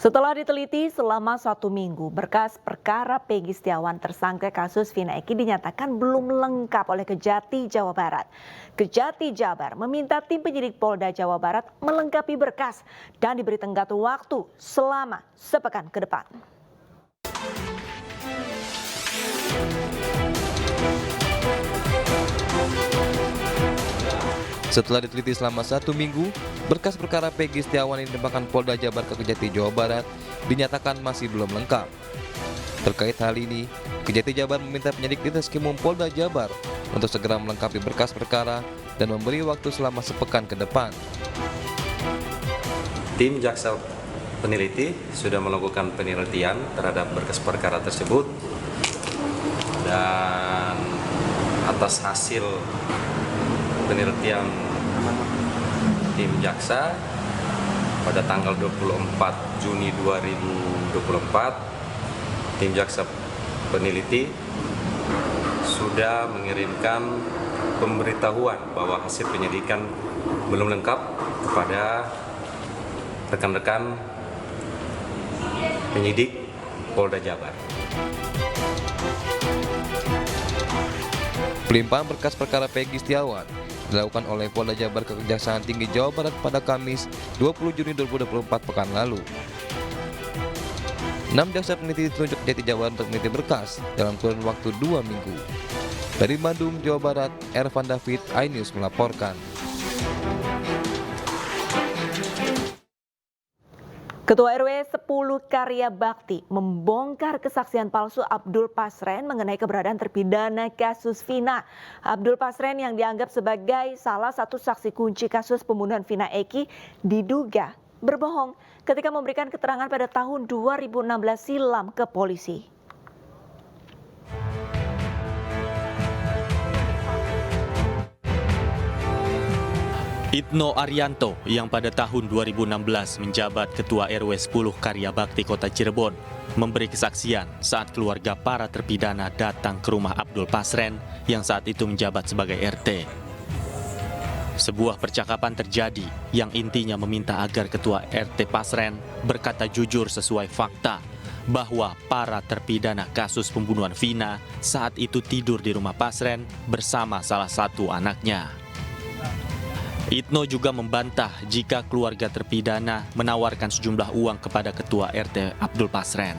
Setelah diteliti selama 1 minggu, berkas perkara Peggy Setiawan tersangka kasus Vina Eki dinyatakan belum lengkap oleh Kejati Jawa Barat. Kejati Jabar meminta tim penyidik Polda Jawa Barat melengkapi berkas dan diberi tenggat waktu selama sepekan ke depan. Setelah diteliti selama 1 minggu, berkas perkara Peggy Setiawan yang dilimpahkan Polda Jabar ke Kejati Jawa Barat dinyatakan masih belum lengkap. Terkait hal ini, Kejati Jabar meminta penyidik Ditreskrimum Polda Jabar untuk segera melengkapi berkas perkara dan memberi waktu selama sepekan ke depan. Tim jaksa peneliti sudah melakukan penelitian terhadap berkas perkara tersebut dan atas hasil penelitian tim jaksa pada tanggal 24 Juni 2024, tim jaksa peneliti sudah mengirimkan pemberitahuan bahwa hasil penyidikan belum lengkap kepada rekan-rekan penyidik Polda Jabar. Pelimpahan berkas perkara Peggy Setiawan dilakukan oleh Polda Jabar ke Kejaksaan Tinggi Jawa Barat pada Kamis 20 Juni 2024 pekan lalu. 6 jaksa peneliti ditunjuk Kejati Jabar untuk meneliti berkas dalam kurun waktu 2 minggu. Dari Bandung, Jawa Barat, Ervan David, iNews melaporkan. Ketua RW 10 Karya Bakti membongkar kesaksian palsu Abdul Pasren mengenai keberadaan terpidana kasus Vina. Abdul Pasren yang dianggap sebagai salah satu saksi kunci kasus pembunuhan Vina Eki diduga berbohong ketika memberikan keterangan pada tahun 2016 silam ke polisi. Itno Arianto yang pada tahun 2016 menjabat Ketua RW 10 Karya Bakti Kota Cirebon memberi kesaksian saat keluarga para terpidana datang ke rumah Abdul Pasren yang saat itu menjabat sebagai RT. Sebuah percakapan terjadi yang intinya meminta agar Ketua RT Pasren berkata jujur sesuai fakta bahwa para terpidana kasus pembunuhan Vina saat itu tidur di rumah Pasren bersama salah satu anaknya. Itno juga membantah jika keluarga terpidana menawarkan sejumlah uang kepada Ketua RT Abdul Pasren.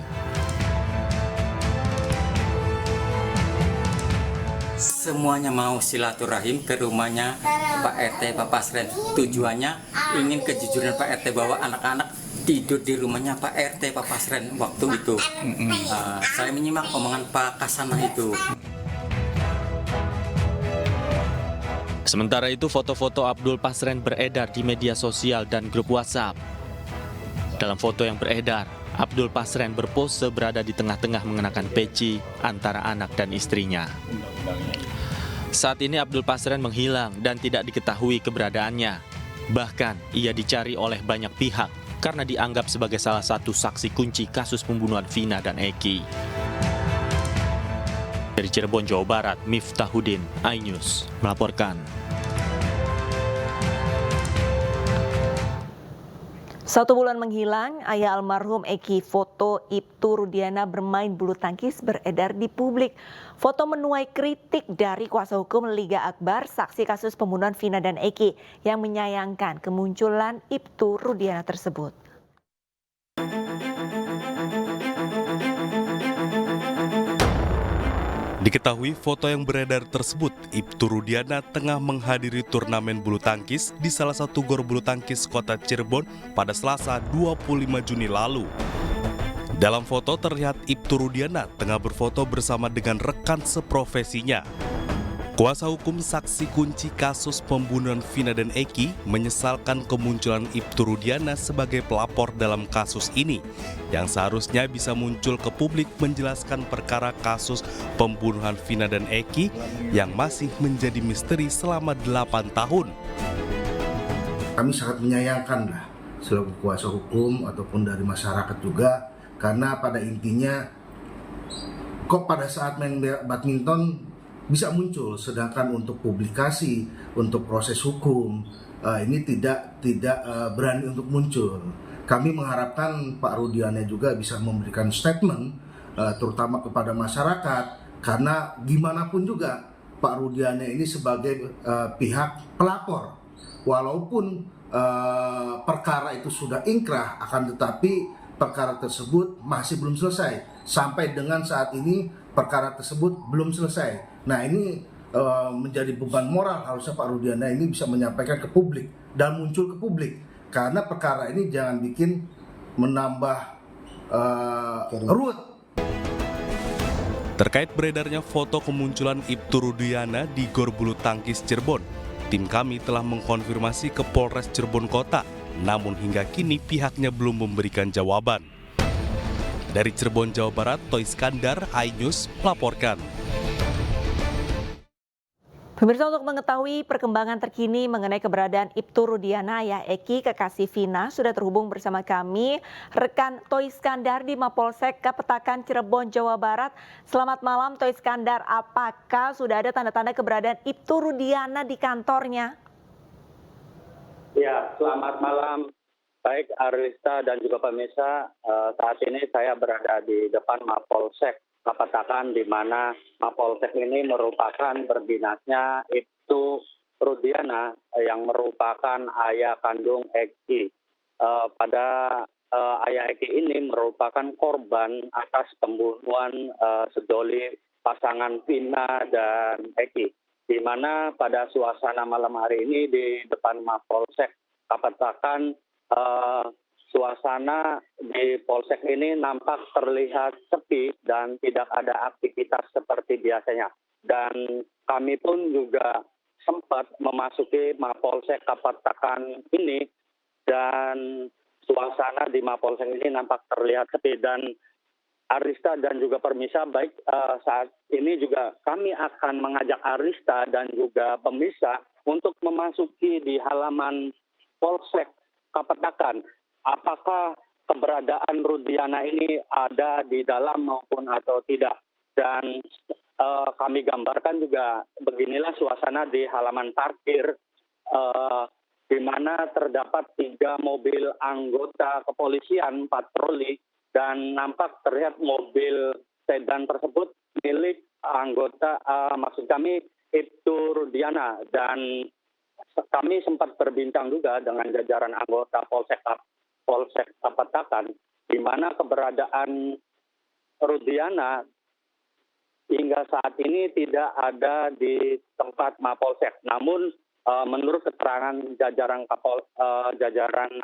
Semuanya mau silaturahim ke rumahnya Pak RT Pak Pasren. Tujuannya ingin kejujuran Pak RT bahwa anak-anak tidur di rumahnya Pak RT Pak Pasren waktu itu. Saya menyimak omongan Pak Kasana itu. Sementara itu, foto-foto Abdul Pasren beredar di media sosial dan grup WhatsApp. Dalam foto yang beredar, Abdul Pasren berpose berada di tengah-tengah mengenakan peci antara anak dan istrinya. Saat ini Abdul Pasren menghilang dan tidak diketahui keberadaannya. Bahkan, ia dicari oleh banyak pihak karena dianggap sebagai salah satu saksi kunci kasus pembunuhan Vina dan Eki. Dari Cirebon, Jawa Barat, Miftahudin, iNews melaporkan. 1 bulan menghilang, ayah almarhum Eki foto Ibtu Rudiana bermain bulu tangkis beredar di publik. Foto menuai kritik dari kuasa hukum Liga Akbar, saksi kasus pembunuhan Vina dan Eki yang menyayangkan kemunculan Ibtu Rudiana tersebut. Diketahui foto yang beredar tersebut, Ibtu Rudiana tengah menghadiri turnamen bulu tangkis di salah satu gor bulu tangkis kota Cirebon pada Selasa 25 Juni lalu. Dalam foto terlihat Ibtu Rudiana tengah berfoto bersama dengan rekan seprofesinya. Kuasa hukum saksi kunci kasus pembunuhan Vina dan Eki menyesalkan kemunculan Ibtu Rudiana sebagai pelapor dalam kasus ini yang seharusnya bisa muncul ke publik menjelaskan perkara kasus pembunuhan Vina dan Eki yang masih menjadi misteri selama 8 tahun. Kami sangat menyayangkan lah selaku kuasa hukum ataupun dari masyarakat juga, karena pada intinya kok pada saat main badminton bisa muncul, sedangkan untuk publikasi, untuk proses hukum ini tidak berani untuk muncul. kami mengharapkan Pak Rudiana juga bisa memberikan statement terutama kepada masyarakat, karena gimana pun juga Pak Rudiana ini sebagai pihak pelapor, walaupun perkara itu sudah ingkrah, akan tetapi perkara tersebut masih belum selesai. Sampai dengan saat ini perkara tersebut belum selesai. Nah, ini menjadi beban moral, harusnya Pak Rudiana ini bisa menyampaikan ke publik dan muncul ke publik, karena perkara ini jangan bikin menambah ruwet. Terkait beredarnya foto kemunculan Ibtu Rudiana di Gor Bulu Tangkis Cirebon, tim kami telah mengkonfirmasi ke Polres Cirebon Kota, namun hingga kini pihaknya belum memberikan jawaban. Dari Cirebon, Jawa Barat, Toy Skandar, iNews melaporkan. Pemirsa, untuk mengetahui perkembangan terkini mengenai keberadaan Ibtu Rudiana ya Eki kekasih Vina, sudah terhubung bersama kami rekan Toy Skandar di Mapolsek Kapetakan Cirebon, Jawa Barat. Selamat malam Toy Skandar, apakah sudah ada tanda-tanda keberadaan Ibtu Rudiana di kantornya? Ya, selamat malam. Baik Arista dan juga pemirsa, saat ini saya berada di depan Mapolsek Kapetakan, di mana Mapolsek ini merupakan berdinasnya Ibtu Rudiana yang merupakan ayah kandung Eki. Pada ayah Eki ini merupakan korban atas pembunuhan sedoli pasangan Vina dan Eki, di mana pada suasana malam hari ini di depan Mapolsek Kapetakan, suasana di polsek ini nampak terlihat sepi dan tidak ada aktivitas seperti biasanya. Dan kami pun juga sempat memasuki Mapolsek Kapetakan ini, dan suasana di Mapolsek ini nampak terlihat sepi. Dan Arista dan juga pemirsa, baik saat ini juga kami akan mengajak Arista dan juga pemirsa untuk memasuki di halaman Polsek Kapetakan. Apakah keberadaan Rudiana ini ada di dalam maupun atau tidak. Dan kami gambarkan juga beginilah suasana di halaman parkir, di mana terdapat 3 mobil anggota kepolisian patroli, dan nampak terlihat mobil sedan tersebut milik anggota, maksud kami Ibtu Rudiana. Dan kami sempat berbincang juga dengan jajaran anggota Polsek Kapetakan, di mana keberadaan Rudiana hingga saat ini tidak ada di tempat Mapolsek. Namun menurut keterangan jajaran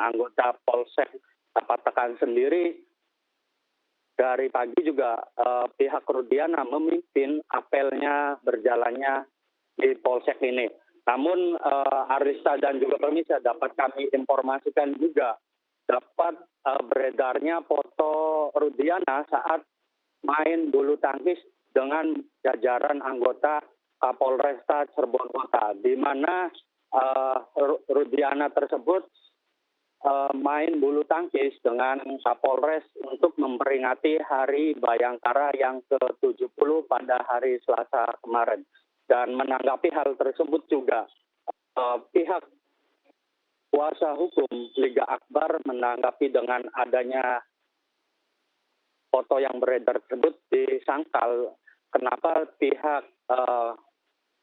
anggota Polsek Kapetakan sendiri, dari pagi juga pihak Rudiana memimpin apelnya berjalannya di Polsek ini. Namun Arista dan juga pemirsa, dapat kami informasikan juga dapat beredarnya foto Rudiana saat main bulu tangkis dengan jajaran anggota Kapolresta Cirebon Kota, di mana Rudiana tersebut main bulu tangkis dengan Kapolres untuk memperingati Hari Bayangkara yang ke-70 pada hari Selasa kemarin. Dan menanggapi hal tersebut juga pihak kuasa hukum Liga Akbar menanggapi dengan adanya foto yang beredar tersebut disangkal kenapa pihak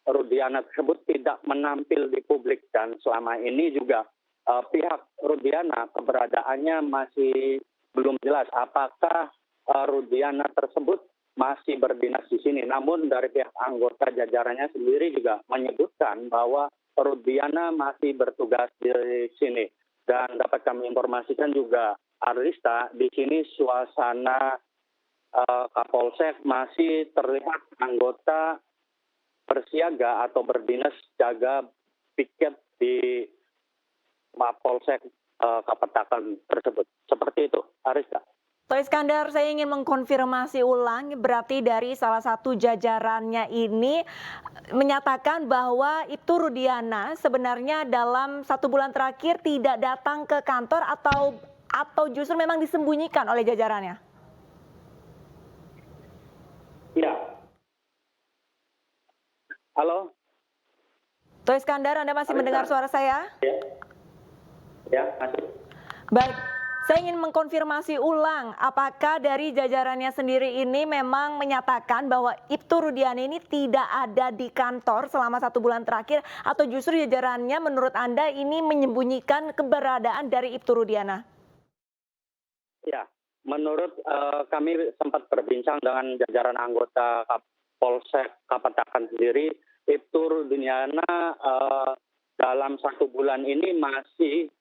Rudiana tersebut tidak menampil di publik. Dan selama ini juga pihak Rudiana keberadaannya masih belum jelas apakah Rudiana tersebut masih berdinas di sini. Namun dari pihak anggota jajarannya sendiri juga menyebutkan bahwa Rudiana masih bertugas di sini. Dan dapat kami informasikan juga Arista, di sini suasana Kapolsek masih terlihat anggota bersiaga atau berdinas jaga piket di Mapolsek Kapetakan tersebut. Seperti itu, Arista. Toy Skandar, saya ingin mengkonfirmasi ulang, berarti dari salah satu jajarannya ini menyatakan bahwa Ibtu Rudiana sebenarnya dalam 1 bulan terakhir tidak datang ke kantor atau justru memang disembunyikan oleh jajarannya? Ya. Halo? Toy Skandar, Anda masih mendengar suara saya? Ya, masih. Baik, Saya ingin mengkonfirmasi ulang, apakah dari jajarannya sendiri ini memang menyatakan bahwa Ibtu Rudiana ini tidak ada di kantor selama 1 bulan terakhir, atau justru jajarannya menurut Anda ini menyembunyikan keberadaan dari Ibtu Rudiana? Ya, menurut kami sempat berbincang dengan jajaran anggota Polsek Kapetakan sendiri, Ibtu Rudiana dalam 1 bulan ini masih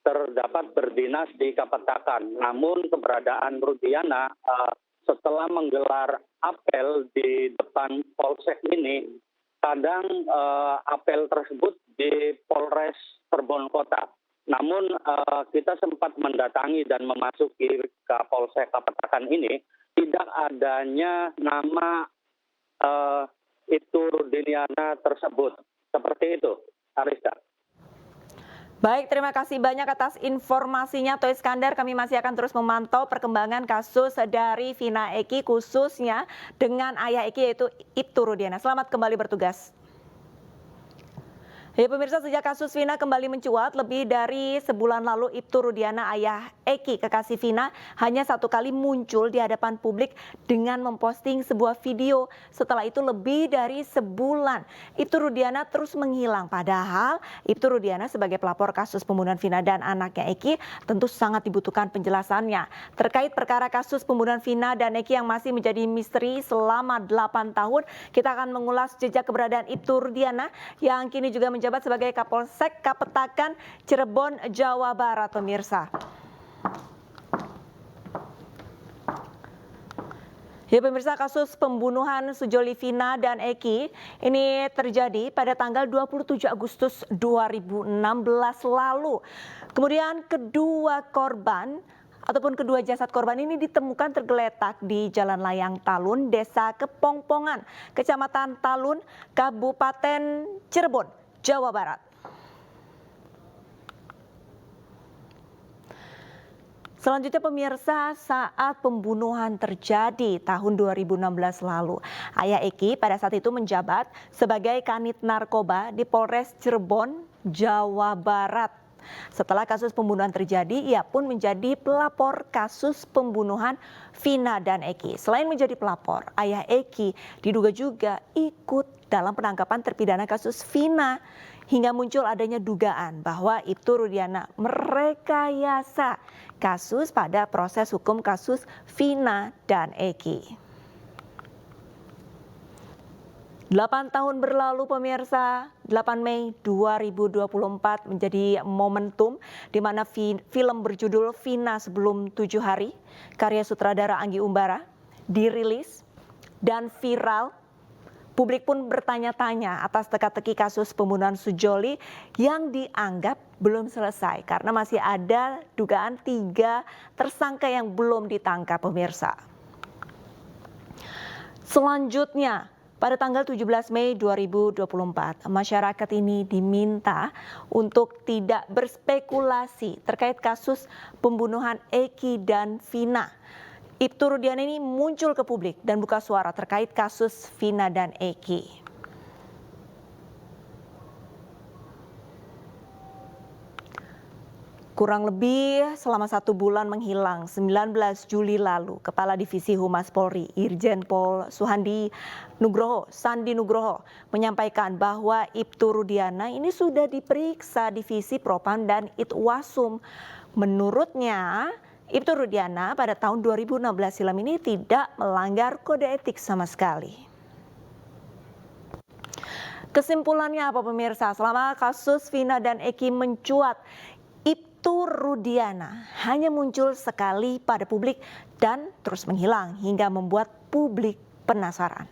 terdapat berdinas di Kapetakan. Namun keberadaan Rudiana setelah menggelar apel di depan Polsek ini, kadang apel tersebut di Polres Cirebon Kota. Namun kita sempat mendatangi dan memasuki ke Polsek Kapetakan ini, tidak adanya nama Ibtu Rudiana tersebut. Seperti itu, Arista. Baik, terima kasih banyak atas informasinya, Toh Iskandar. Kami masih akan terus memantau perkembangan kasus dari Vina Eki, khususnya dengan ayah Eki, yaitu Ibtu Rudiana. Selamat kembali bertugas. Ya pemirsa, sejak kasus Vina kembali mencuat, lebih dari sebulan lalu Ibtu Rudiana, ayah Eki, kekasih Vina, hanya 1 kali muncul di hadapan publik dengan memposting sebuah video. Setelah itu lebih dari sebulan Ibtu Rudiana terus menghilang. Padahal Ibtu Rudiana sebagai pelapor kasus pembunuhan Vina dan anaknya Eki tentu sangat dibutuhkan penjelasannya terkait perkara kasus pembunuhan Vina dan Eki yang masih menjadi misteri selama 8 tahun. Kita akan mengulas jejak keberadaan Ibtu Rudiana yang kini juga menjabat sebagai Kapolsek Kapetakan Cirebon, Jawa Barat, pemirsa. Ya pemirsa, kasus pembunuhan Sujoli Vina dan Eki ini terjadi pada tanggal 27 Agustus 2016 lalu. Kemudian kedua jasad korban ini ditemukan tergeletak di Jalan Layang Talun, Desa Kepongpongan, Kecamatan Talun, Kabupaten Cirebon, Jawa Barat. Selanjutnya pemirsa, saat pembunuhan terjadi tahun 2016 lalu, ayah Eki pada saat itu menjabat sebagai Kanit Narkoba di Polres Cirebon, Jawa Barat. Setelah kasus pembunuhan terjadi, ia pun menjadi pelapor kasus pembunuhan Vina dan Eki. Selain menjadi pelapor, ayah Eki diduga juga ikut dalam penangkapan terpidana kasus Vina, hingga muncul adanya dugaan bahwa Ibtu Rudiana merekayasa kasus pada proses hukum kasus Vina dan Eki. 8 tahun berlalu pemirsa, 8 Mei 2024 menjadi momentum di mana film berjudul Vina Sebelum 7 Hari, karya sutradara Anggi Umbara, dirilis dan viral. Publik pun bertanya-tanya atas teka-teki kasus pembunuhan Sujoli yang dianggap belum selesai karena masih ada dugaan 3 tersangka yang belum ditangkap, pemirsa. Selanjutnya, pada tanggal 17 Mei 2024, masyarakat ini diminta untuk tidak berspekulasi terkait kasus pembunuhan Eki dan Vina. Ibtu Rudiana ini muncul ke publik dan buka suara terkait kasus Vina dan Eki. Kurang lebih selama 1 bulan menghilang, 19 Juli lalu, Kepala Divisi Humas Polri, Irjen Pol Sandi Nugroho menyampaikan bahwa Ibtu Rudiana ini sudah diperiksa Divisi Propam dan Itwasum. Menurutnya, Ibtu Rudiana pada tahun 2016 silam ini tidak melanggar kode etik sama sekali. Kesimpulannya apa pemirsa? Selama kasus Vina dan Eki mencuat, Ibtu Rudiana hanya muncul sekali pada publik dan terus menghilang hingga membuat publik penasaran.